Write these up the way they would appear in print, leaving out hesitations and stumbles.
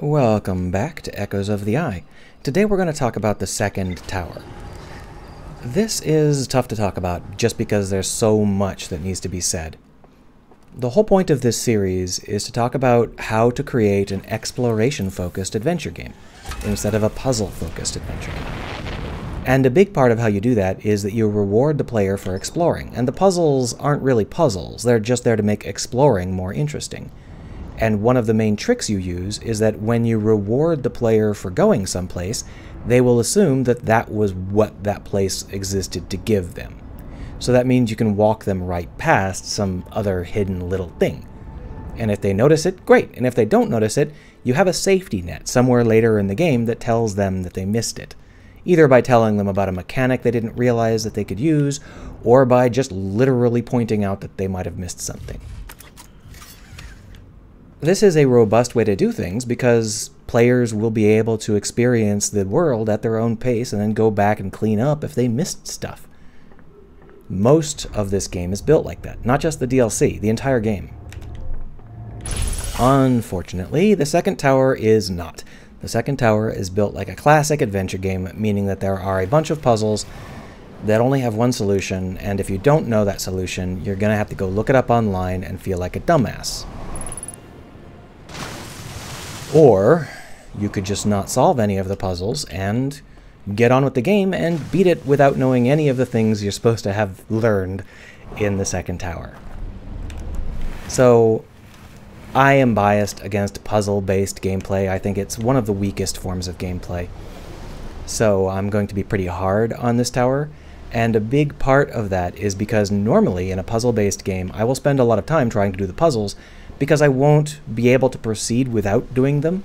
Welcome back to Echoes of the Eye. Today we're going to talk about the second tower. This is tough to talk about just because there's so much that needs to be said. The whole point of this series is to talk about how to create an exploration-focused adventure game instead of a puzzle-focused adventure game. And a big part of how you do that is that you reward the player for exploring, and the puzzles aren't really puzzles, they're just there to make exploring more interesting. And one of the main tricks you use is that when you reward the player for going someplace, they will assume that that was what that place existed to give them. So that means you can walk them right past some other hidden little thing. And if they notice it, great. And if they don't notice it, you have a safety net somewhere later in the game that tells them that they missed it. Either by telling them about a mechanic they didn't realize that they could use, or by just literally pointing out that they might have missed something. This is a robust way to do things because players will be able to experience the world at their own pace and then go back and clean up if they missed stuff. Most of this game is built like that, not just the DLC, the entire game. Unfortunately, the second tower is not. The second tower is built like a classic adventure game, meaning that there are a bunch of puzzles that only have one solution, and if you don't know that solution, you're going to have to go look it up online and feel like a dumbass. Or you could just not solve any of the puzzles and get on with the game and beat it without knowing any of the things you're supposed to have learned in the second tower. So I am biased against puzzle-based gameplay. I think it's one of the weakest forms of gameplay. So I'm going to be pretty hard on this tower. And a big part of that is because normally in a puzzle-based game, I will spend a lot of time trying to do the puzzles because I won't be able to proceed without doing them.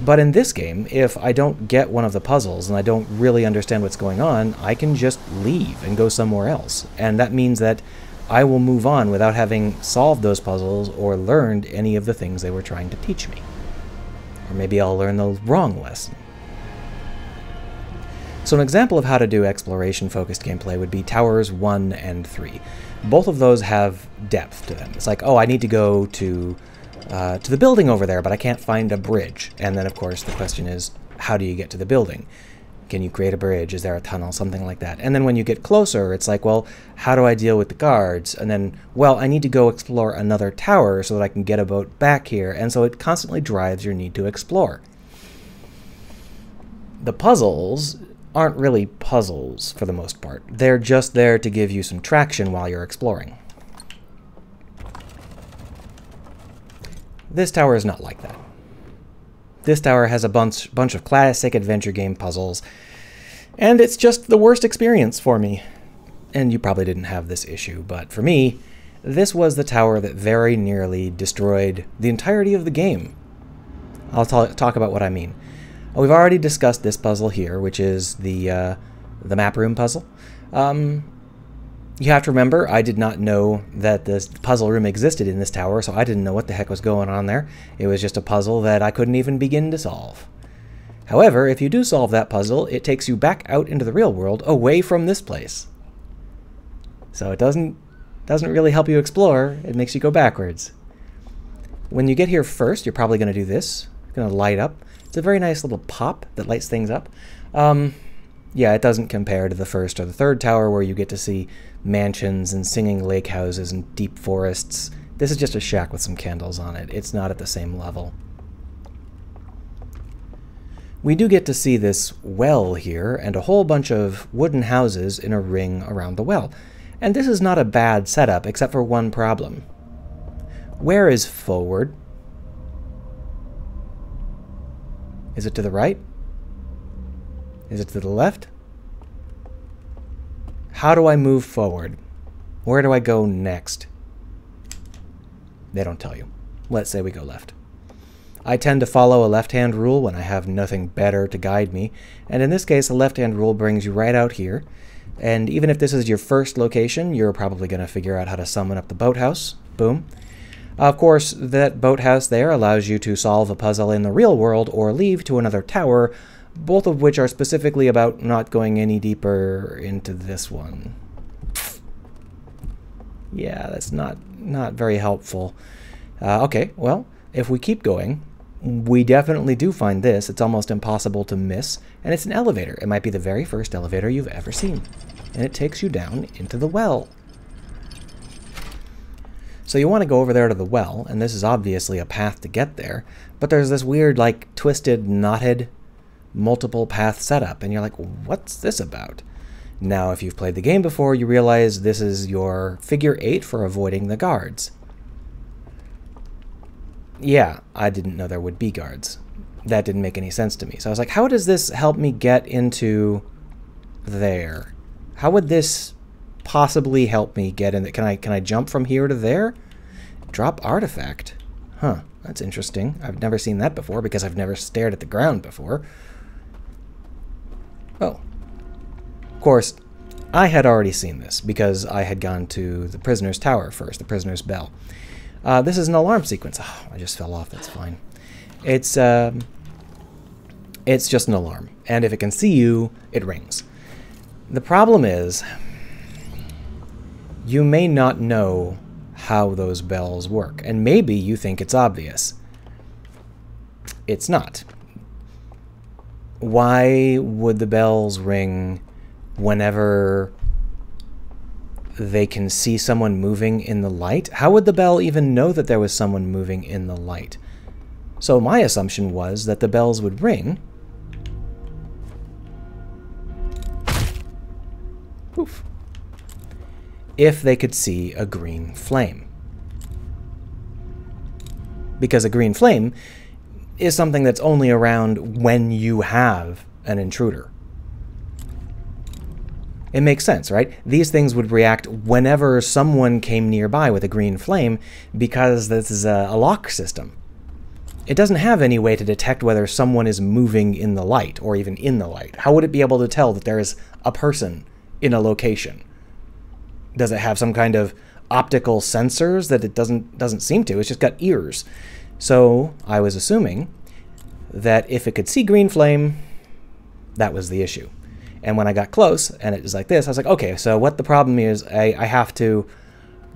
But in this game, if I don't get one of the puzzles and I don't really understand what's going on, I can just leave and go somewhere else. And that means that I will move on without having solved those puzzles or learned any of the things they were trying to teach me. Or maybe I'll learn the wrong lesson. So an example of how to do exploration-focused gameplay would be Towers 1 and 3. Both of those have depth to them. It's like, oh, I need to go to the building over there, but I can't find a bridge. And then, of course, the question is, how do you get to the building? Can you create a bridge? Is there a tunnel? Something like that. And then when you get closer, it's like, well, how do I deal with the guards? And then, well, I need to go explore another tower so that I can get a boat back here. And so it constantly drives your need to explore. The puzzles aren't really puzzles for the most part. They're just there to give you some traction while you're exploring. This tower is not like that. This tower has a bunch of classic adventure game puzzles, and it's just the worst experience for me. And you probably didn't have this issue, but for me, this was the tower that very nearly destroyed the entirety of the game. I'll talk about what I mean. We've already discussed this puzzle here, which is the map room puzzle. You have to remember, I did not know that this puzzle room existed in this tower, so I didn't know what the heck was going on there. It was just a puzzle that I couldn't even begin to solve. However, if you do solve that puzzle, it takes you back out into the real world, away from this place. So it doesn't really help you explore, it makes you go backwards. When you get here first, you're probably going to do this. It's going to light up. It's a very nice little pop that lights things up. Yeah, it doesn't compare to the first or the third tower where you get to see mansions and singing lake houses and deep forests. This is just a shack with some candles on it. It's not at the same level. We do get to see this well here and a whole bunch of wooden houses in a ring around the well. And this is not a bad setup, except for one problem. Where is forward? Is it to the right? Is it to the left? How do I move forward? Where do I go next? They don't tell you. Let's say we go left. I tend to follow a left-hand rule when I have nothing better to guide me, and in this case, a left-hand rule brings you right out here. And even if this is your first location, you're probably going to figure out how to summon up the boathouse. Boom. Of course, that boathouse there allows you to solve a puzzle in the real world or leave to another tower, both of which are specifically about not going any deeper into this one. Yeah, that's not very helpful. Okay, well, if we keep going, we definitely do find this. It's almost impossible to miss, and it's an elevator. It might be the very first elevator you've ever seen, and it takes you down into the well. So you want to go over there to the well, and this is obviously a path to get there, but there's this weird, like, twisted, knotted, multiple path setup, and you're like, what's this about? Now, if you've played the game before, you realize this is your figure 8 for avoiding the guards. Yeah, I didn't know there would be guards. That didn't make any sense to me. So I was like, how does this help me get into there? How would this possibly help me get in there? Can I jump from here to there? Drop artifact. Huh, that's interesting. I've never seen that before because I've never stared at the ground before. Oh. Of course, I had already seen this because I had gone to the prisoner's tower first, the prisoner's bell. This is an alarm sequence. Oh, I just fell off. That's fine. It's just an alarm, and if it can see you, it rings. The problem is, you may not know how those bells work, and maybe you think it's obvious. It's not. Why would the bells ring whenever they can see someone moving in the light? How would the bell even know that there was someone moving in the light? So my assumption was that the bells would ring. Poof. If they could see a green flame. Because a green flame is something that's only around when you have an intruder. It makes sense, right? These things would react whenever someone came nearby with a green flame because this is a lock system. It doesn't have any way to detect whether someone is moving in the light or even in the light. How would it be able to tell that there is a person in a location? Does it have some kind of optical sensors that it doesn't seem to? It's just got ears. So I was assuming that if it could see green flame, that was the issue. And when I got close, and it was like this, I was like, okay, so what the problem is, I have to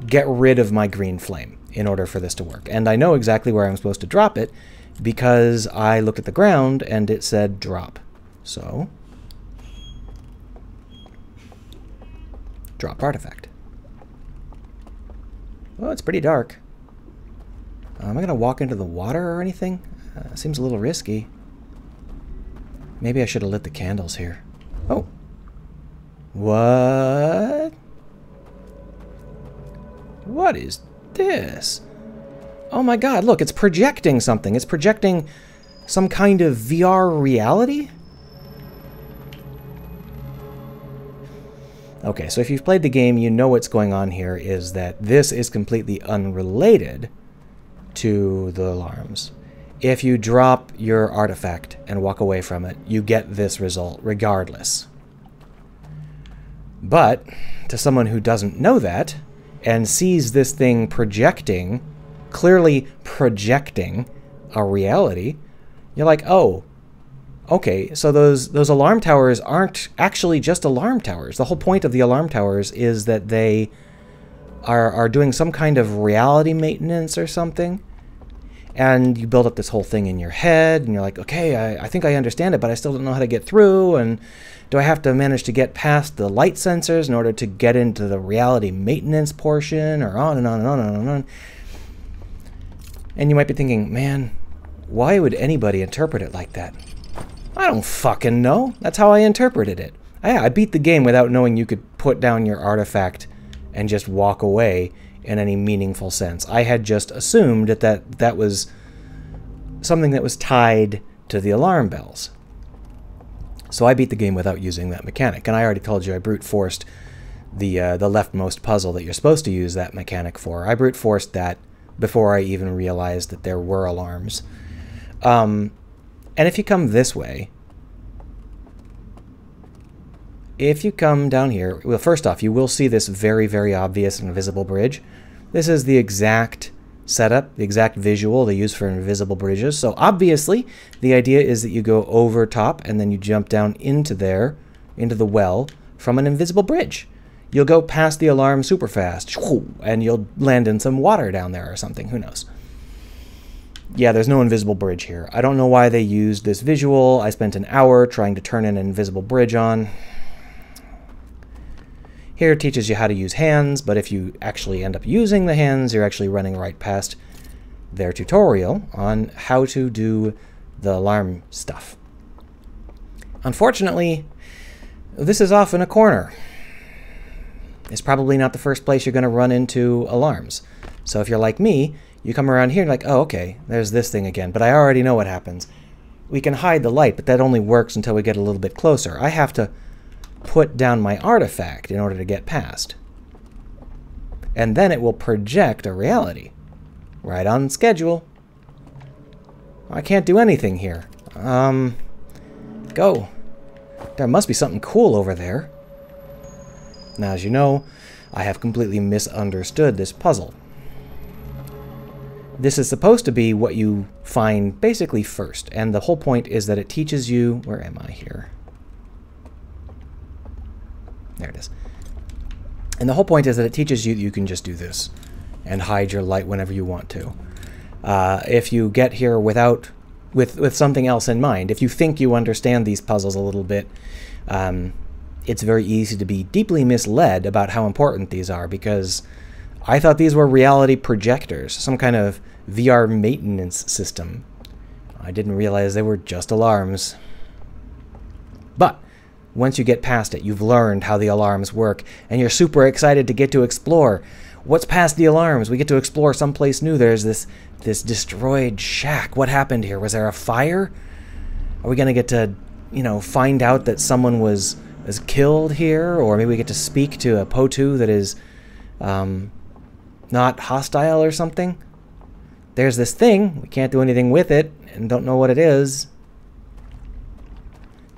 get rid of my green flame in order for this to work. And I know exactly where I'm supposed to drop it because I looked at the ground and it said drop. So, drop artifact. Well, it's pretty dark. Am I going to walk into the water or anything? Seems a little risky. Maybe I should have lit the candles here. Oh. What? What is this? Oh my god, look, it's projecting something. It's projecting some kind of VR reality? Okay, so if you've played the game, you know what's going on here is that this is completely unrelated to the alarms. If you drop your artifact and walk away from it, you get this result regardless. But to someone who doesn't know that and sees this thing projecting, clearly projecting a reality, you're like, oh, okay, so those alarm towers aren't actually just alarm towers. The whole point of the alarm towers is that they are doing some kind of reality maintenance or something. And you build up this whole thing in your head, and you're like, okay, I think I understand it, but I still don't know how to get through, and do I have to manage to get past the light sensors in order to get into the reality maintenance portion, or on and on and on and on and on. And you might be thinking, man, why would anybody interpret it like that? I don't fucking know. That's how I interpreted it. I beat the game without knowing you could put down your artifact and just walk away in any meaningful sense. I had just assumed that was something that was tied to the alarm bells. So I beat the game without using that mechanic. And I already told you I brute forced the leftmost puzzle that you're supposed to use that mechanic for. I brute forced that before I even realized that there were alarms. And if you come this way, if you come down here, well, first off, you will see this very, very obvious invisible bridge. This is the exact setup, the exact visual they use for invisible bridges. So obviously, the idea is that you go over top and then you jump down into there, into the well, from an invisible bridge. You'll go past the alarm super fast, and you'll land in some water down there or something, who knows. Yeah, there's no invisible bridge here. I don't know why they used this visual. I spent an hour trying to turn an invisible bridge on. Here it teaches you how to use hands, but if you actually end up using the hands, you're actually running right past their tutorial on how to do the alarm stuff. Unfortunately, this is off in a corner. It's probably not the first place you're going to run into alarms. So if you're like me, you come around here and like, oh, okay, there's this thing again, but I already know what happens. We can hide the light, but that only works until we get a little bit closer. I have to put down my artifact in order to get past. And then it will project a reality. Right on schedule. I can't do anything here. Go. There must be something cool over there. Now, as you know, I have completely misunderstood this puzzle. This is supposed to be what you find basically first, and the whole point is that it teaches you... Where am I here? There it is. And the whole point is that it teaches you that you can just do this and hide your light whenever you want to. If you get here with something else in mind, if you think you understand these puzzles a little bit, it's very easy to be deeply misled about how important these are, because I thought these were reality projectors, some kind of VR maintenance system. I didn't realize they were just alarms. But once you get past it, you've learned how the alarms work, and you're super excited to get to explore. What's past the alarms? We get to explore someplace new. There's this destroyed shack. What happened here? Was there a fire? Are we going to get to, find out that someone was killed here? Or maybe we get to speak to a Potu that is not hostile or something? There's this thing. We can't do anything with it and don't know what it is.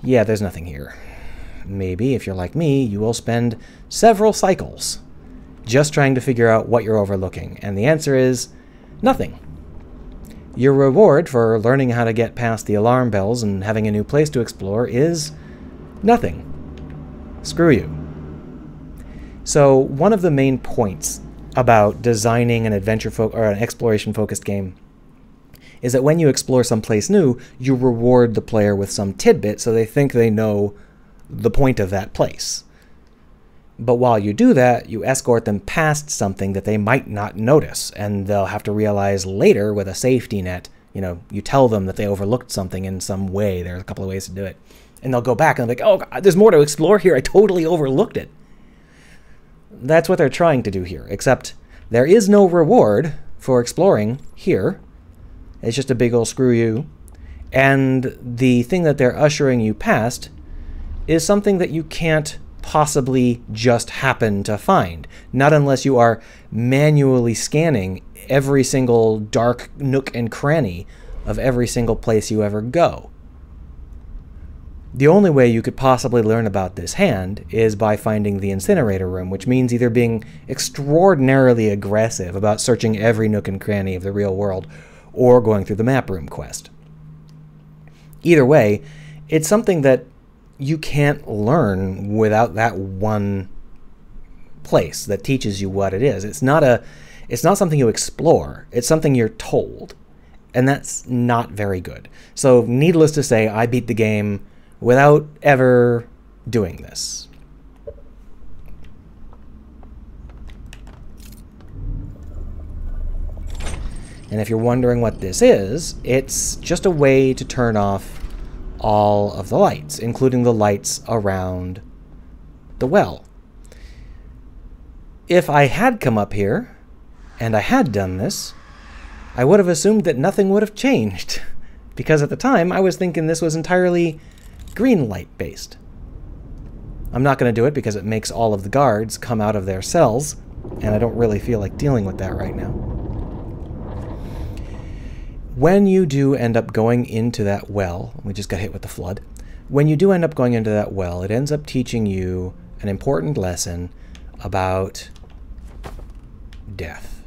Yeah, there's nothing here. Maybe, if you're like me, you will spend several cycles just trying to figure out what you're overlooking. And the answer is nothing. Your reward for learning how to get past the alarm bells and having a new place to explore is nothing. Screw you. So one of the main points about designing an an exploration-focused game is that when you explore someplace new, you reward the player with some tidbit so they think they know the point of that place. But while you do that, you escort them past something that they might not notice, and they'll have to realize later with a safety net. You tell them that they overlooked something in some way. There's a couple of ways to do it. And they'll go back and they'll be like, oh, God, there's more to explore here. I totally overlooked it. That's what they're trying to do here, except there is no reward for exploring here. It's just a big old screw you. And the thing that they're ushering you past is something that you can't possibly just happen to find. Not unless you are manually scanning every single dark nook and cranny of every single place you ever go. The only way you could possibly learn about this hand is by finding the incinerator room, which means either being extraordinarily aggressive about searching every nook and cranny of the real world, or going through the map room quest. Either way, it's something that you can't learn without that one place that teaches you what it is. It's not something you explore. It's something you're told. And that's not very good. So needless to say, I beat the game without ever doing this. And if you're wondering what this is, it's just a way to turn off all of the lights, including the lights around the well. If I had come up here, and I had done this, I would have assumed that nothing would have changed, because at the time I was thinking this was entirely green light based. I'm not going to do it because it makes all of the guards come out of their cells, and I don't really feel like dealing with that right now. When you do end up going into that well, we just got hit with the flood. When you do end up going into that well, it ends up teaching you an important lesson about death.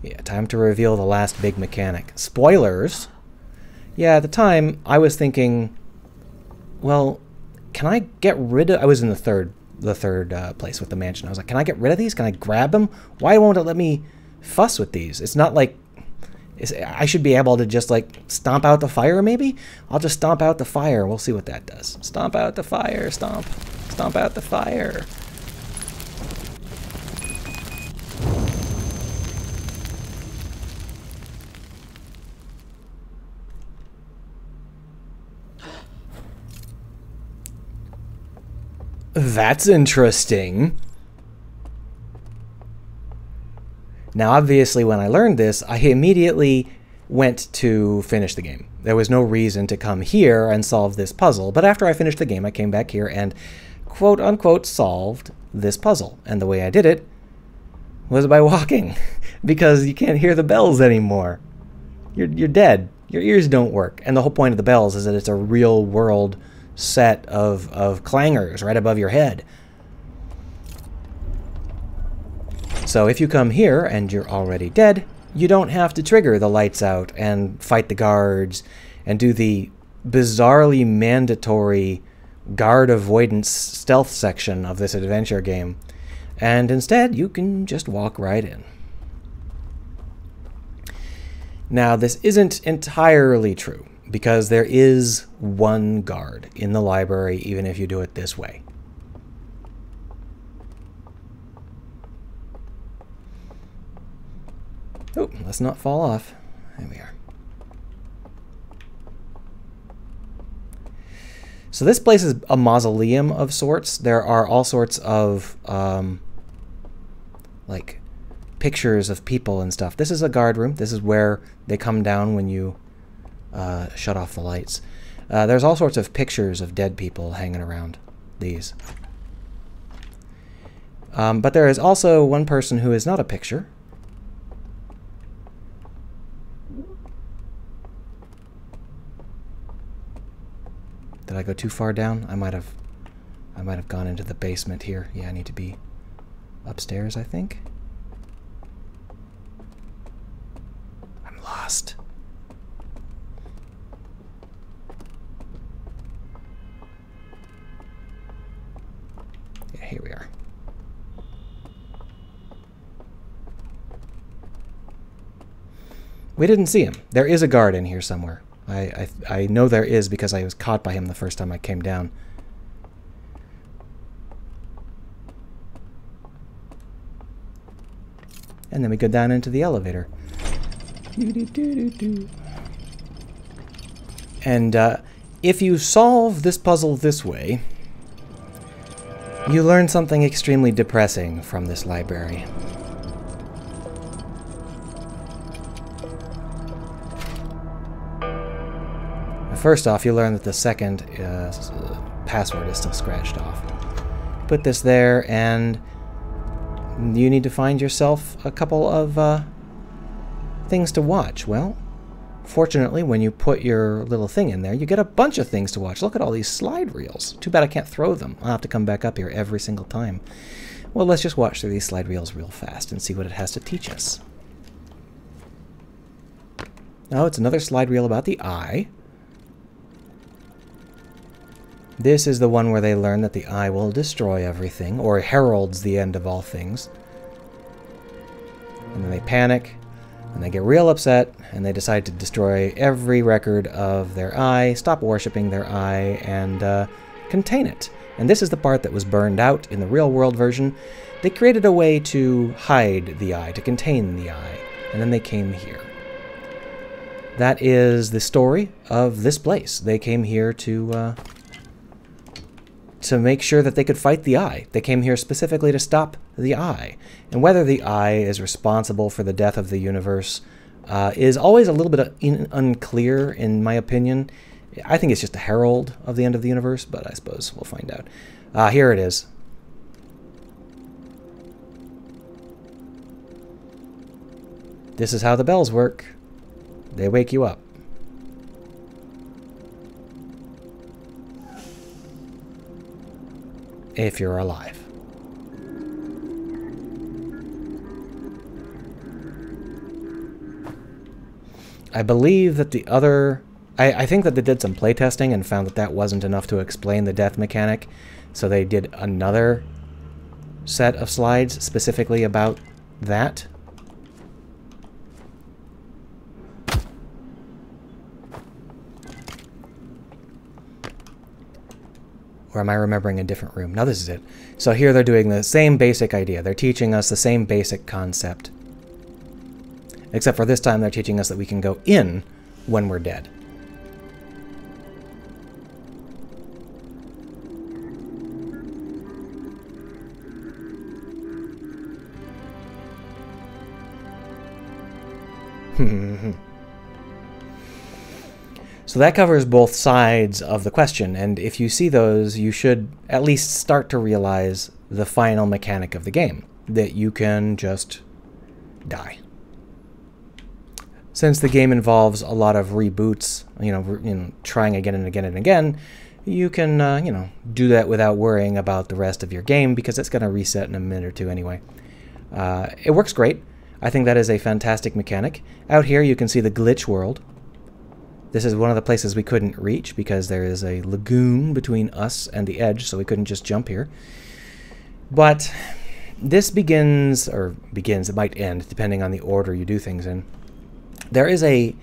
Yeah, time to reveal the last big mechanic. Spoilers! Yeah, at the time, I was thinking, well, can I get rid of... I was in the third place with the mansion. I was like, can I get rid of these? Can I grab them? Why won't it let me fuss with these? It's not like I should be able to just, like, stomp out the fire, maybe? I'll just stomp out the fire. We'll see what that does. Stomp out the fire. Stomp. Stomp out the fire. That's interesting. Now, obviously, when I learned this, I immediately went to finish the game. There was no reason to come here and solve this puzzle, but after I finished the game, I came back here and quote-unquote solved this puzzle. And the way I did it was by walking, because you can't hear the bells anymore. You're dead. Your ears don't work. And the whole point of the bells is that it's a real-world set of clangers right above your head. So if you come here and you're already dead, you don't have to trigger the lights out and fight the guards and do the bizarrely mandatory guard avoidance stealth section of this adventure game. And instead, you can just walk right in. Now, this isn't entirely true, because there is one guard in the library, even if you do it this way. Oh, let's not fall off. There we are. So this place is a mausoleum of sorts. There are all sorts of, like, pictures of people and stuff. This is a guard room. This is where they come down when you shut off the lights. There's all sorts of pictures of dead people hanging around these. But there is also one person who is not a picture. Did I go too far down? I might have gone into the basement here. Yeah, I need to be upstairs, I think. I'm lost. Yeah, here we are. We didn't see him. There is a guard in here somewhere. I know there is, because I was caught by him the first time I came down. And then we go down into the elevator. And if you solve this puzzle this way, you learn something extremely depressing from this library. First off, you learn that the second password is still scratched off. Put this there, and you need to find yourself a couple of things to watch. Well, fortunately, when you put your little thing in there, you get a bunch of things to watch. Look at all these slide reels. Too bad I can't throw them. I'll have to come back up here every single time. Well, let's just watch through these slide reels real fast and see what it has to teach us. Oh, it's another slide reel about the eye. This is the one where they learn that the eye will destroy everything, or heralds the end of all things. And then they panic, and they get real upset, and they decide to destroy every record of their eye, stop worshipping their eye, and contain it. And this is the part that was burned out in the real-world version. They created a way to hide the eye, to contain the eye, and then they came here. That is the story of this place. They came here to make sure that they could fight the eye. They came here specifically to stop the eye. And whether the eye is responsible for the death of the universe is always a little bit unclear, in my opinion. I think it's just a herald of the end of the universe, but I suppose we'll find out. Here it is. This is how the bells work. They wake you up. If you're alive. I believe that the other... I think that they did some playtesting and found that that wasn't enough to explain the death mechanic, so they did another set of slides specifically about that. Or am I remembering a different room? No, this is it. So here they're doing the same basic idea. They're teaching us the same basic concept. Except for this time they're teaching us that we can go in when we're dead. So that covers both sides of the question, and if you see those, you should at least start to realize the final mechanic of the game, that you can just die. Since the game involves a lot of reboots, trying again and again and again, you can, do that without worrying about the rest of your game, because it's going to reset in a minute or two anyway. It works great. I think that is a fantastic mechanic. Out here you can see the glitch world. This is one of the places we couldn't reach because there is a lagoon between us and the edge, so we couldn't just jump here. But this begins, it might end, depending on the order you do things in. There is a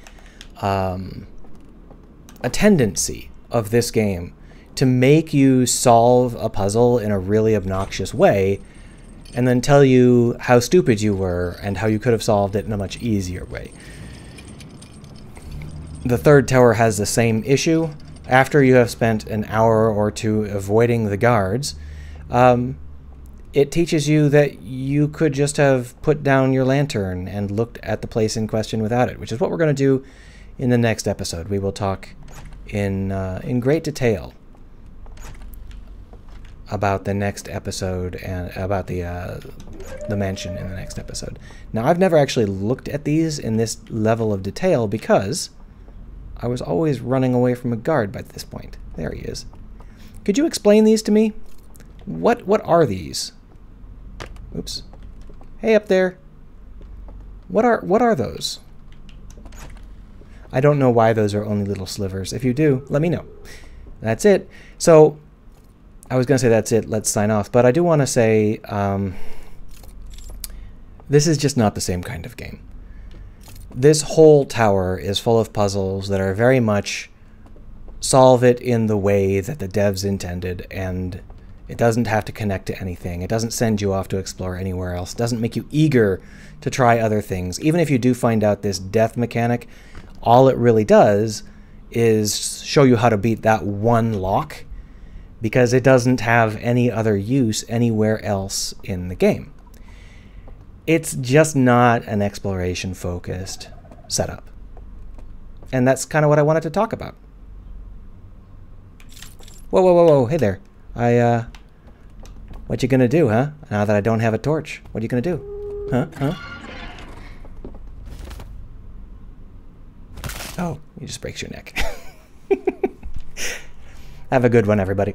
tendency of this game to make you solve a puzzle in a really obnoxious way and then tell you how stupid you were and how you could have solved it in a much easier way. The third tower has the same issue. After you have spent an hour or two avoiding the guards, it teaches you that you could just have put down your lantern and looked at the place in question without it, which is what we're going to do in the next episode. We will talk in great detail about the next episode and about the mansion in the next episode. Now, I've never actually looked at these in this level of detail because I was always running away from a guard by this point. There he is. Could you explain these to me? What are these? Oops. Hey, up there. What are those? I don't know why those are only little slivers. If you do, let me know. That's it. So, I was going to say that's it. Let's sign off. But I do want to say this is just not the same kind of game. This whole tower is full of puzzles that are very much solve it in the way that the devs intended, and it doesn't have to connect to anything. It doesn't send you off to explore anywhere else. It doesn't make you eager to try other things. Even if you do find out this death mechanic, all it really does is show you how to beat that one lock, because it doesn't have any other use anywhere else in the game. It's just not an exploration-focused setup. And that's kind of what I wanted to talk about. Whoa, whoa, whoa, whoa, hey there. What you gonna do, huh? Now that I don't have a torch, what are you gonna do? Huh? Oh, you just breaks your neck. Have a good one, everybody.